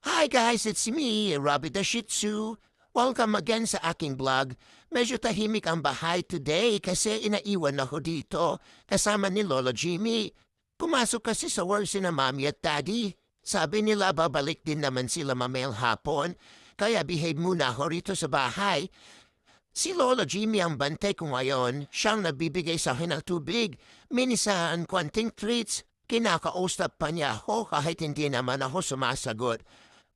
Hi guys, it's me, Robbie the Shih Tzu. Welcome again sa aking vlog. Medyo tahimik ang bahay today kasi inaiwan ako dito kasama ni Lolo Jimmy. Pumasok kasi sa work sina Mommy at Daddy. Sabi nila babalik din naman sila mamayang hapon, kaya behave muna ako rito sa bahay. Si Lolo Jimmy ang bantay ko ngayon. Siyang nagbibigay sa akin ng tubig. Minsan, konting treats. Kinakausap pa niya ako kahit hindi naman ako sumasagot.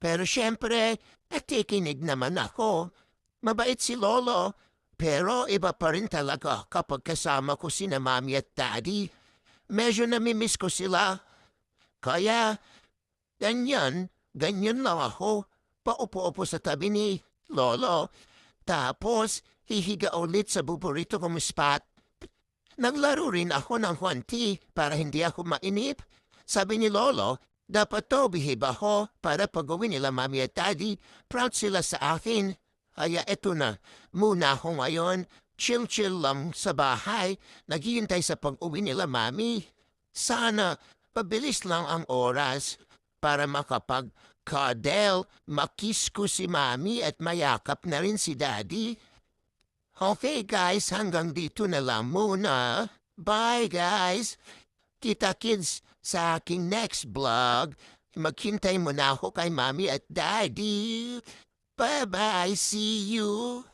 Pero siyempre, nakikinig naman ako. Mabait si Lolo. Pero iba pa rin talaga kapag kasama ko sina Mommy at Daddy. Medyo namimiss ko sila. Kaya, ganyan lang ako. Paupo-upo sa tabi ni Lolo. Tapos, hihiga ulit sa buburito kong spot. Naglaro rin ako ng konti para hindi ako mainip. Sabi ni Lolo, dapat to behave ako para pag-uwi nila Mommy at Daddy, proud sila sa akin. Kaya eto na, muna ako ngayon, chill-chill lang sa bahay, naghihintay sa pag-uwi nila Mommy. Sana, pabilis lang ang oras para makapag-cuddle, makiss ko si Mommy at mayakap na rin si Daddy. Okay guys, hanggang dito na lang muna. Bye guys! Kita-kits sa aking next vlog. Maghintay mo na ako kay Mommy at Daddy. Bye-bye, see you!